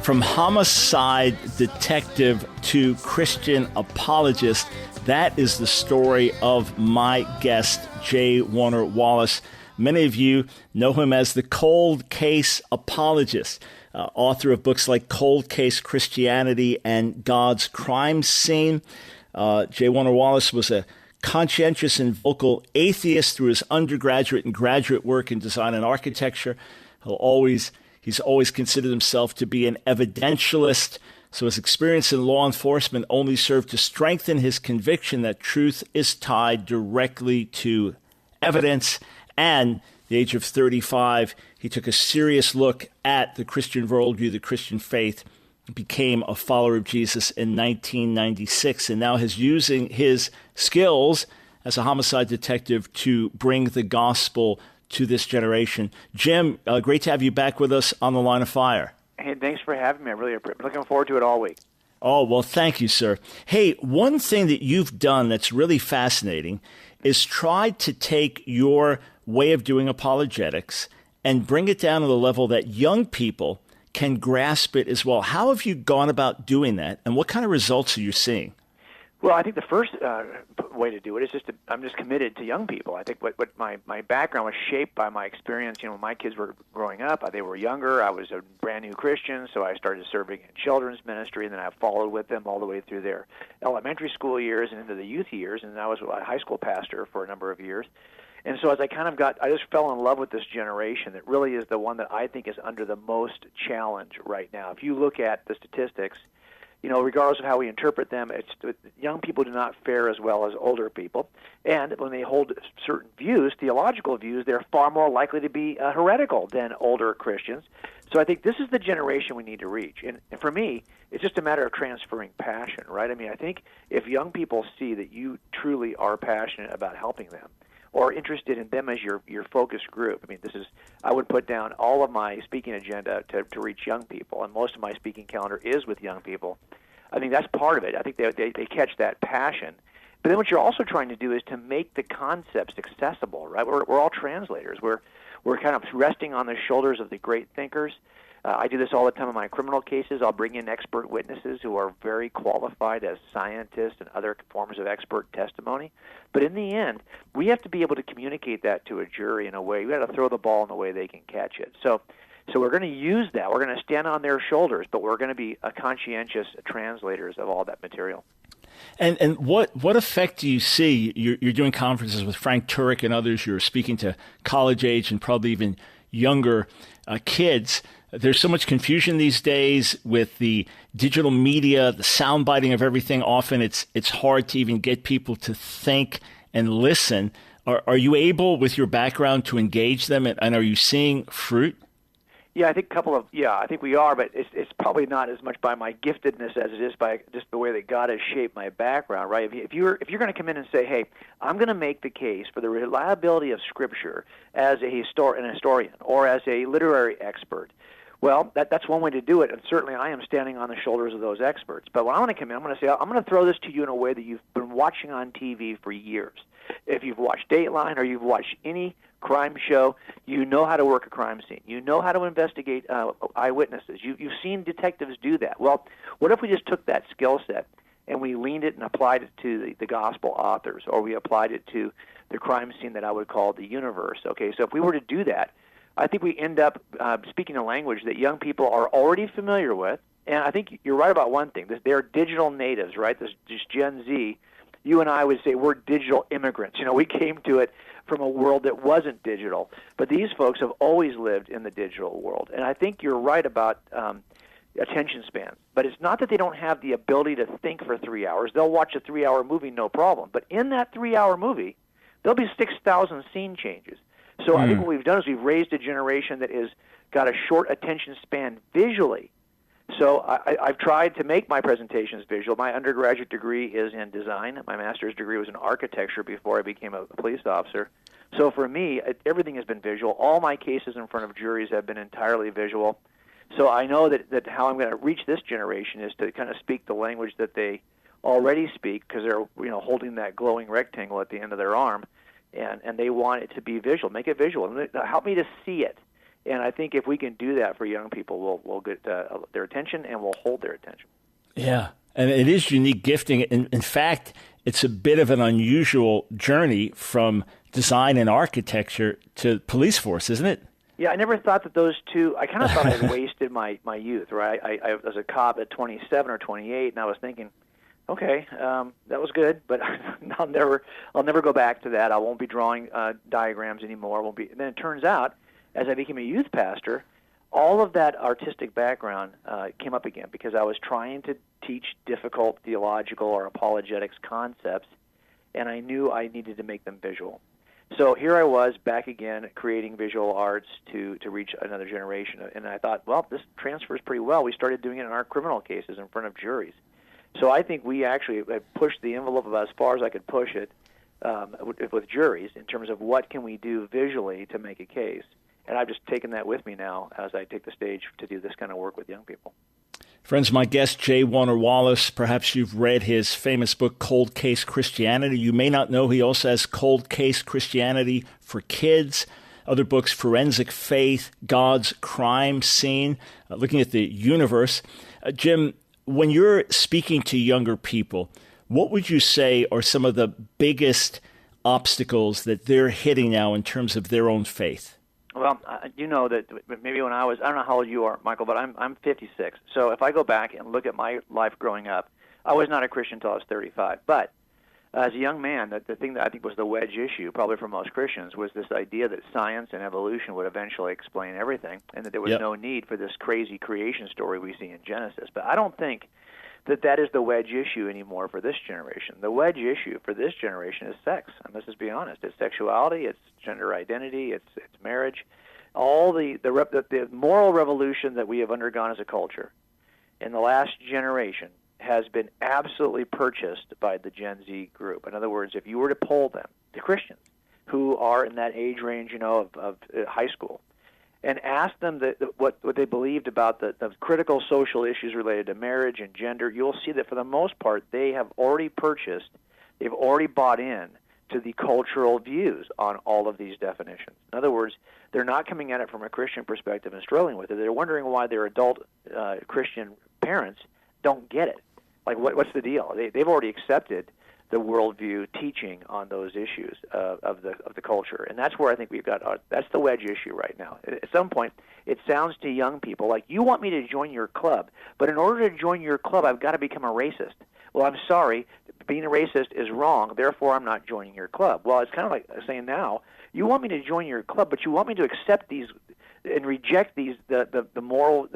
From homicide detective to Christian apologist, that is the story of my guest, Jay Warner Wallace. Many of you know him as the cold case apologist, author of books like Cold Case Christianity and God's Crime Scene. Jay Warner Wallace was a conscientious and vocal atheist through his undergraduate and graduate work in design and architecture. He's always considered himself to be an evidentialist, so his experience in law enforcement only served to strengthen his conviction that truth is tied directly to evidence. And at the age of 35, he took a serious look at the Christian worldview, the Christian faith, became a follower of Jesus in 1996, and now is using his skills as a homicide detective to bring the gospel to this generation. Jim, great to have you back with us on The Line of Fire. Hey, thanks for having me. I'm really looking forward to it all week. Oh, well, thank you, sir. Hey, one thing that you've done that's really fascinating is tried to take your way of doing apologetics and bring it down to the level that young people can grasp it as well. How have you gone about doing that, and what kind of results are you seeing? Well, I think the first way to do it is I'm just committed to young people. I think what my background was shaped by my experience. You know, when my kids were growing up, they were younger. I was a brand new Christian, so I started serving in children's ministry, and then I followed with them all the way through their elementary school years and into the youth years, and I was a high school pastor for a number of years. And so as I just fell in love with this generation that really is the one that I think is under the most challenge right now. If you look at the statistics, you know, regardless of how we interpret them, young people do not fare as well as older people. And when they hold certain views, theological views, they're far more likely to be heretical than older Christians. So I think this is the generation we need to reach. And for me, it's just a matter of transferring passion, right? I mean, I think if young people see that you truly are passionate about helping them, or interested in them as your focus group. I mean, I would put down all of my speaking agenda to reach young people, and most of my speaking calendar is with young people. I think that's part of it. I think they catch that passion. But then what you're also trying to do is to make the concepts accessible, right? We're all translators. We're kind of resting on the shoulders of the great thinkers. I do this all the time in my criminal cases. I'll bring in expert witnesses who are very qualified as scientists and other forms of expert testimony. But in the end, we have to be able to communicate that to a jury in a way. We've got to throw the ball in the way they can catch it. So we're going to use that. We're going to stand on their shoulders, but we're going to be conscientious translators of all that material. And what effect do you see? You're doing conferences with Frank Turek and others. You're speaking to college age and probably even younger kids. There's so much confusion these days with the digital media, the sound biting of everything. Often it's hard to even get people to think and listen. Are you able, with your background, to engage them, and are you seeing fruit? Yeah, I think we are, but it's probably not as much by my giftedness as it is by just the way that God has shaped my background, right? If you're going to come in and say, hey, I'm going to make the case for the reliability of Scripture as an historian or as a literary expert, well, that's one way to do it, and certainly I am standing on the shoulders of those experts. But when I want to come in, I'm going to say, I'm going to throw this to you in a way that you've been watching on TV for years. If you've watched Dateline or you've watched any crime show, you know how to work a crime scene. You know how to investigate eyewitnesses. You've seen detectives do that. Well, what if we just took that skill set and we leaned it and applied it to the gospel authors, or we applied it to the crime scene that I would call the universe? Okay, so if we were to do that, I think we end up speaking a language that young people are already familiar with. And I think you're right about one thing. They're digital natives, right? This Gen Z. You and I would say we're digital immigrants. You know, we came to it from a world that wasn't digital. But these folks have always lived in the digital world. And I think you're right about attention spans. But it's not that they don't have the ability to think for 3 hours. They'll watch a 3-hour movie, no problem. But in that 3-hour movie, there'll be 6,000 scene changes. So I think what we've done is we've raised a generation that is got a short attention span visually. So I've tried to make my presentations visual. My undergraduate degree is in design. My master's degree was in architecture before I became a police officer. So for me, everything has been visual. All my cases in front of juries have been entirely visual. So I know that how I'm going to reach this generation is to kind of speak the language that they already speak, because they're holding that glowing rectangle at the end of their arm. And they want it to be visual. Make it visual. And help me to see it. And I think if we can do that for young people, we'll get their attention and we'll hold their attention. Yeah, and it is unique gifting. In fact, it's a bit of an unusual journey from design and architecture to police force, isn't it? Yeah, I never thought that those two, I kind of thought I had wasted my youth, right? I was a cop at 27 or 28, and I was thinking, okay, that was good, but I'll never go back to that. I won't be drawing diagrams anymore. And then it turns out, as I became a youth pastor, all of that artistic background came up again because I was trying to teach difficult theological or apologetics concepts, and I knew I needed to make them visual. So here I was back again creating visual arts to reach another generation, and I thought, well, this transfers pretty well. We started doing it in our criminal cases in front of juries. So I think we actually pushed the envelope about as far as I could push it with juries in terms of what can we do visually to make a case. And I've just taken that with me now as I take the stage to do this kind of work with young people. Friends, my guest, Jay Warner Wallace, perhaps you've read his famous book, Cold Case Christianity. You may not know he also has Cold Case Christianity for Kids, other books, Forensic Faith, God's Crime Scene, looking at the universe. Jim, when you're speaking to younger people, what would you say are some of the biggest obstacles that they're hitting now in terms of their own faith? Well, you know that maybe when I don't know how old you are, Michael, but I'm 56. So if I go back and look at my life growing up, I was not a Christian until I was 35. But as a young man, the thing that I think was the wedge issue, probably for most Christians, was this idea that science and evolution would eventually explain everything, and that there was no need for this crazy creation story we see in Genesis. But I don't think that is the wedge issue anymore for this generation. The wedge issue for this generation is sex. And let's just be honest. It's sexuality, it's gender identity, it's marriage. All the moral revolution that we have undergone as a culture in the last generation has been absolutely purchased by the Gen Z group. In other words, if you were to poll them, the Christians who are in that age range, of high school, and ask them what they believed about the critical social issues related to marriage and gender, you'll see that for the most part they have already purchased, they've already bought in to the cultural views on all of these definitions. In other words, they're not coming at it from a Christian perspective and struggling with it. They're wondering why their adult Christian parents don't get it. Like, what's the deal? They've already accepted the worldview teaching on those issues of the culture, and that's where I think we've got that's the wedge issue right now. At some point, it sounds to young people like, you want me to join your club, but in order to join your club, I've got to become a racist. Well, I'm sorry, being a racist is wrong, therefore I'm not joining your club. Well, it's kind of like saying now, you want me to join your club, but you want me to accept these and reject these the moral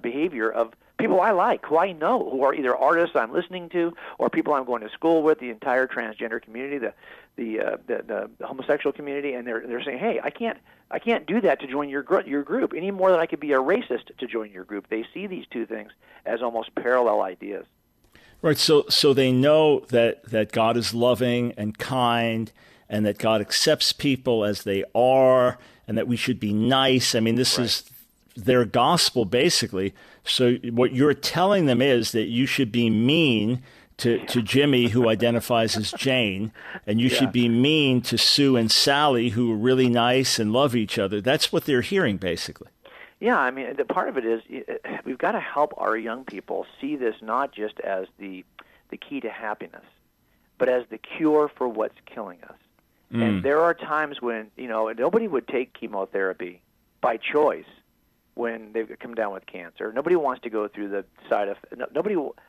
behavior of people I like, who I know, who are either artists I'm listening to or people I'm going to school with, the entire transgender community, the homosexual community, and they're saying, hey, I can't do that to join your group any more than I could be a racist to join your group. They see these two things as almost parallel ideas. Right. So they know that God is loving and kind, and that God accepts people as they are, and that we should be nice. I mean, this is their gospel, basically. So what you're telling them is that you should be mean to Jimmy, who identifies as Jane, and you should be mean to Sue and Sally, who are really nice and love each other. That's what they're hearing, basically. Yeah, I mean, the part of it is we've got to help our young people see this not just as the key to happiness, but as the cure for what's killing us. And there are times when, nobody would take chemotherapy by choice when they come down with cancer. Nobody wants to go through the side effect.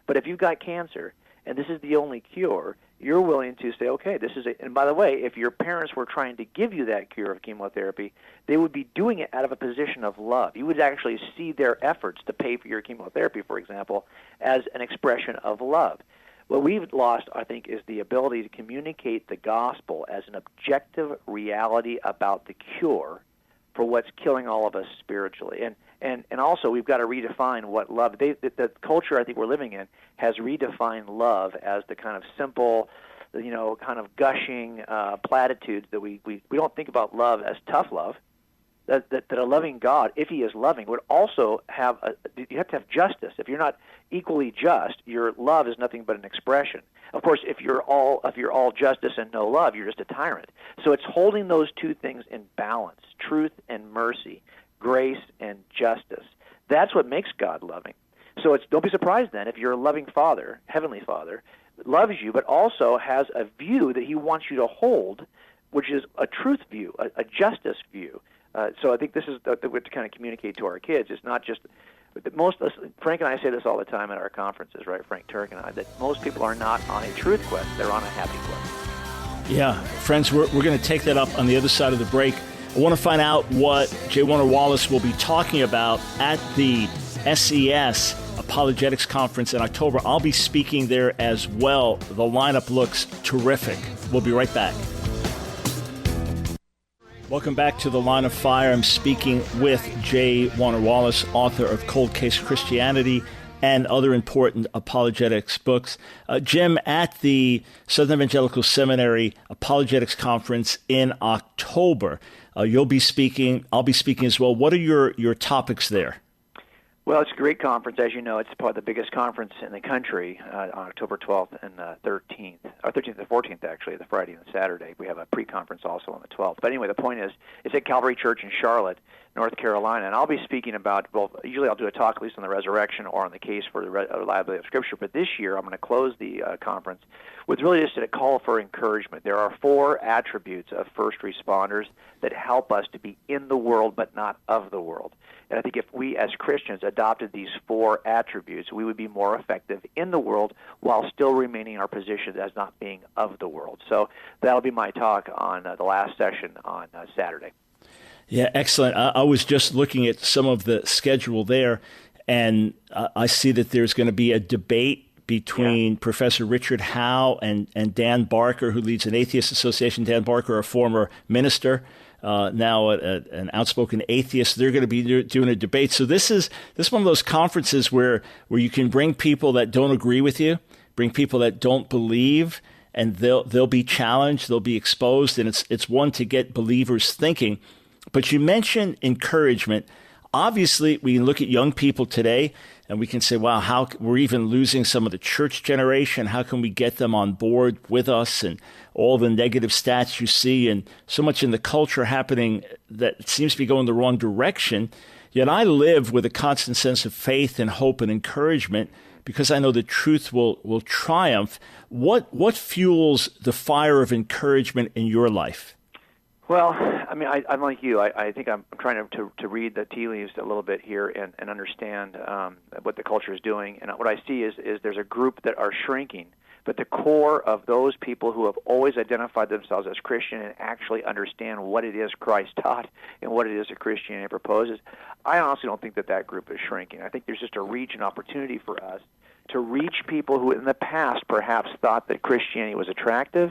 But if you've got cancer and this is the only cure, you're willing to say, okay, this is it. And by the way, if your parents were trying to give you that cure of chemotherapy, they would be doing it out of a position of love. You would actually see their efforts to pay for your chemotherapy, for example, as an expression of love. What we've lost, I think, is the ability to communicate the gospel as an objective reality about the cure for what's killing all of us spiritually. And also, we've got to redefine what love. The culture I think we're living in has redefined love as the kind of simple, kind of gushing platitudes that we don't think about love as tough love. that a loving God, if he is loving, would also you have to have justice. If you're not equally just, your love is nothing but an expression. Of course, if you're all justice and no love, you're just a tyrant. So it's holding those two things in balance, truth and mercy, grace and justice. That's what makes God loving. So don't be surprised then if your loving Father, Heavenly Father, loves you, but also has a view that he wants you to hold, which is a truth view, a justice view. So I think this is the way to kind of communicate to our kids. It's not just Frank and I say this all the time at our conferences, right? Frank Turk and I, that most people are not on a truth quest; they're on a happy quest. Yeah, friends, we're going to take that up on the other side of the break. I want to find out what Jay Warner Wallace will be talking about at the SES Apologetics Conference in October. I'll be speaking there as well. The lineup looks terrific. We'll be right back. Welcome back to The Line of Fire. I'm speaking with Jay Warner Wallace, author of Cold Case Christianity and other important apologetics books. Jim, at the Southern Evangelical Seminary Apologetics Conference in October, you'll be speaking. I'll be speaking as well. What are your topics there? Well, it's a great conference. As you know, it's probably the biggest conference in the country on October 12th and 13th, or 13th and 14th, actually, the Friday and the Saturday. We have a pre-conference also on the 12th. But anyway, the point is, it's at Calvary Church in Charlotte, North Carolina, and I'll be speaking about, usually I'll do a talk at least on the resurrection or on the case for the reliability of Scripture, but this year I'm going to close the conference with really just a call for encouragement. There are 4 attributes of first responders that help us to be in the world but not of the world. And I think if we as Christians adopted these 4 attributes, we would be more effective in the world while still remaining in our position as not being of the world. So that'll be my talk on the last session on Saturday. Yeah, excellent. I was just looking at some of the schedule there, and I see that there's going to be a debate between Professor Richard Howe and Dan Barker, who leads an atheist association. Dan Barker, a former minister, now an outspoken atheist. They're going to be doing a debate. So this is one of those conferences where you can bring people that don't agree with you, bring people that don't believe, and they'll be challenged, they'll be exposed, and it's one to get believers thinking. But you mentioned encouragement. Obviously, we can look at young people today and we can say, wow, how we're even losing some of the church generation. How can we get them on board with us? And all the negative stats you see and so much in the culture happening that seems to be going the wrong direction. Yet I live with a constant sense of faith and hope and encouragement because I know the truth will triumph. What fuels the fire of encouragement in your life? Well, I mean, I'm like you. I think I'm trying to read the tea leaves a little bit here and understand what the culture is doing. And what I see is there's a group that are shrinking, but the core of those people who have always identified themselves as Christian and actually understand what it is Christ taught and what it is that Christianity proposes, I honestly don't think that group is shrinking. I think there's just a reach and opportunity for us to reach people who in the past perhaps thought that Christianity was attractive,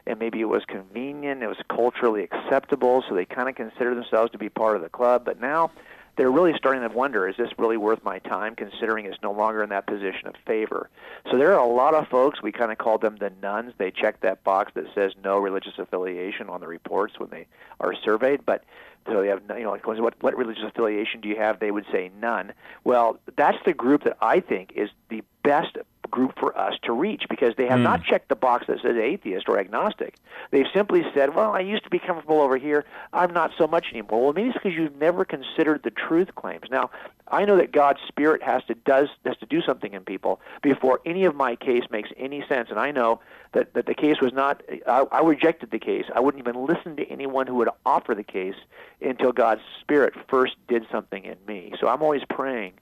and maybe it was convenient, it was culturally acceptable, so they kind of consider themselves to be part of the club. But now they're really starting to wonder, is this really worth my time, considering it's no longer in that position of favor? So there are a lot of folks, we kind of call them the nuns. They check that box that says no religious affiliation on the reports when they are surveyed. But so they have, like, what religious affiliation do you have? They would say none. Well, that's the group that I think is the best group for us to reach, because they have not checked the box that says atheist or agnostic. They've simply said, well, I used to be comfortable over here, I'm not so much anymore. Well, maybe it's because you've never considered the truth claims. Now, I know that God's Spirit has to do something in people before any of my case makes any sense, and I know that the case was not, I rejected the case. I wouldn't even listen to anyone who would offer the case until God's Spirit first did something in me. So I'm always praying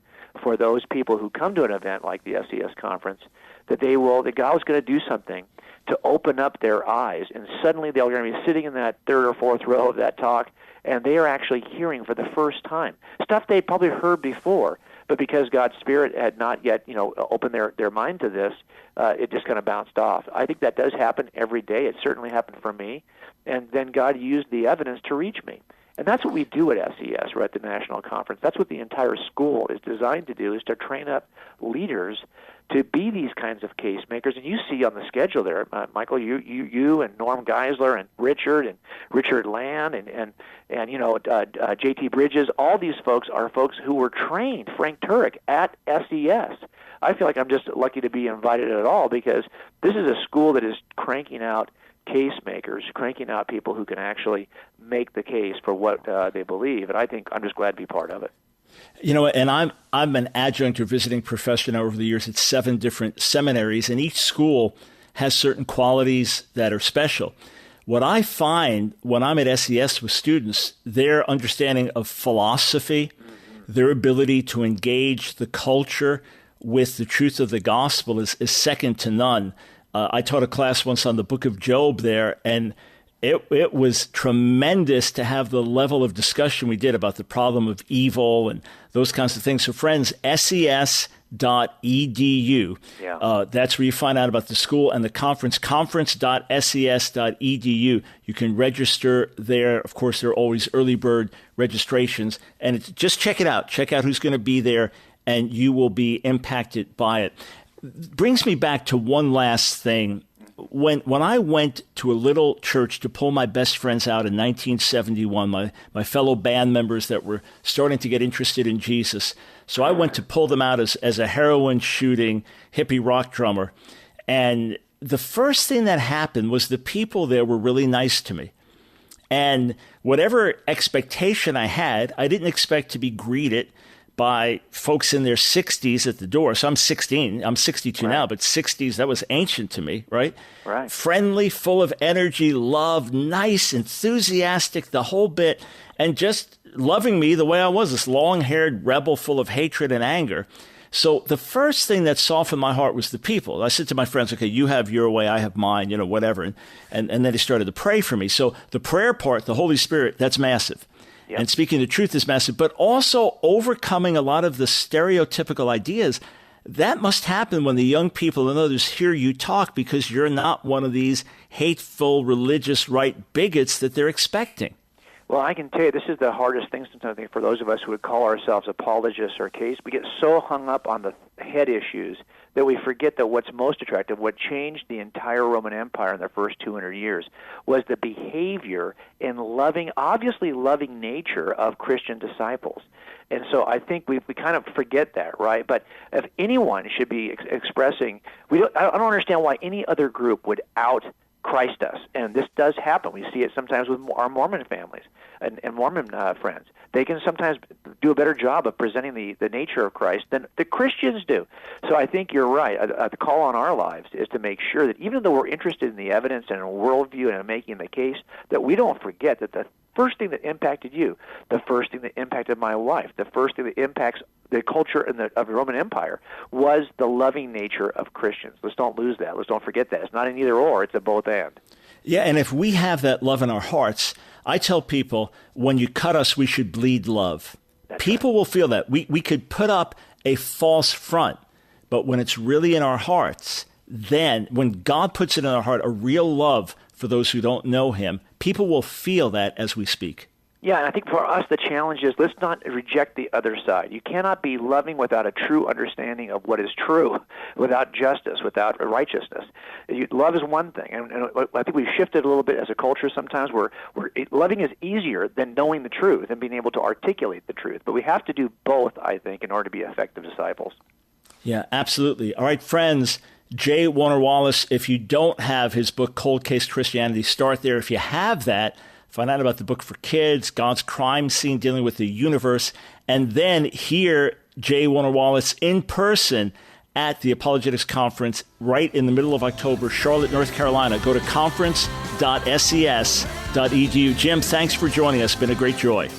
for those people who come to an event like the SES conference, that God's going to do something to open up their eyes, and suddenly they're going to be sitting in that third or fourth row of that talk, and they are actually hearing for the first time stuff they probably heard before, but because God's Spirit had not yet, opened their mind to this, it just kind of bounced off. I think that does happen every day. It certainly happened for me, and then God used the evidence to reach me. And that's what we do at SES, or at the National Conference. That's what the entire school is designed to do, is to train up leaders to be these kinds of case makers. And you see on the schedule there, Michael, you and Norm Geisler and Richard Land and J.T. Bridges, all these folks are folks who were trained, Frank Turek, at SES. I feel like I'm just lucky to be invited at all, because this is a school that is cranking out case makers, cranking out people who can actually make the case for what they believe. And I think I'm just glad to be part of it. And I'm an adjunct or visiting professor now over the years at 7 different seminaries, and each school has certain qualities that are special. What I find when I'm at SES with students, their understanding of philosophy, their ability to engage the culture with the truth of the gospel is second to none. I taught a class once on the book of Job there, and it was tremendous to have the level of discussion we did about the problem of evil and those kinds of things. So friends, ses.edu. That's where you find out about the school and the conference, conference.ses.edu. You can register there. Of course, there are always early bird registrations. And just check it out. Check out who's going to be there, and you will be impacted by it. Brings me back to one last thing. When I went to a little church to pull my best friends out in 1971, my fellow band members that were starting to get interested in Jesus, so I went to pull them out as a heroin-shooting hippie rock drummer. And the first thing that happened was the people there were really nice to me. And whatever expectation I had, I didn't expect to be greeted by folks in their 60s at the door. So I'm 16. I'm 62 now, but 60s, that was ancient to me, right? Right. Friendly, full of energy, love, nice, enthusiastic, the whole bit, and just loving me the way I was, this long-haired rebel full of hatred and anger. So the first thing that softened my heart was the people. I said to my friends, okay, you have your way, I have mine, whatever. And then they started to pray for me. So the prayer part, the Holy Spirit, that's massive. Yep. And speaking the truth is massive, but also overcoming a lot of the stereotypical ideas. That must happen when the young people and others hear you talk, because you're not one of these hateful religious right bigots that they're expecting. Well, I can tell you, this is the hardest thing sometimes, I think, for those of us who would call ourselves apologists or case. We get so hung up on the head issues that we forget that what's most attractive, what changed the entire Roman Empire in the first 200 years, was the behavior and obviously loving nature of Christian disciples. And so I think we kind of forget that, right? But if anyone should be expressing, I don't understand why any other group would out Christ us. And this does happen. We see it sometimes with our Mormon families and Mormon friends. They can sometimes do a better job of presenting the nature of Christ than the Christians do. So I think you're right. The call on our lives is to make sure that even though we're interested in the evidence and in worldview and in making the case, that we don't forget that the first thing that impacted you, the first thing that impacted my wife, the first thing that impacts the culture of the Roman Empire was the loving nature of Christians. Let's don't lose that. Let's don't forget that. It's not an either or. It's a both and. Yeah, and if we have that love in our hearts, I tell people, when you cut us, we should bleed love. People will feel that. We could put up a false front, but when it's really in our hearts, then when God puts it in our heart, a real love for those who don't know him, people will feel that as we speak. Yeah, and I think for us the challenge is, let's not reject the other side. You cannot be loving without a true understanding of what is true, without justice, without righteousness. Love is one thing, and I think we've shifted a little bit as a culture sometimes where loving is easier than knowing the truth and being able to articulate the truth. But we have to do both, I think, in order to be effective disciples. Yeah, absolutely. All right, friends, Jay Warner Wallace, if you don't have his book, Cold Case Christianity, start there. If you have that, find out about the book for kids, God's crime scene dealing with the universe, and then hear Jay Warner Wallace in person at the Apologetics Conference right in the middle of October, Charlotte, North Carolina. Go to conference.ses.edu. Jim, thanks for joining us. It's been a great joy.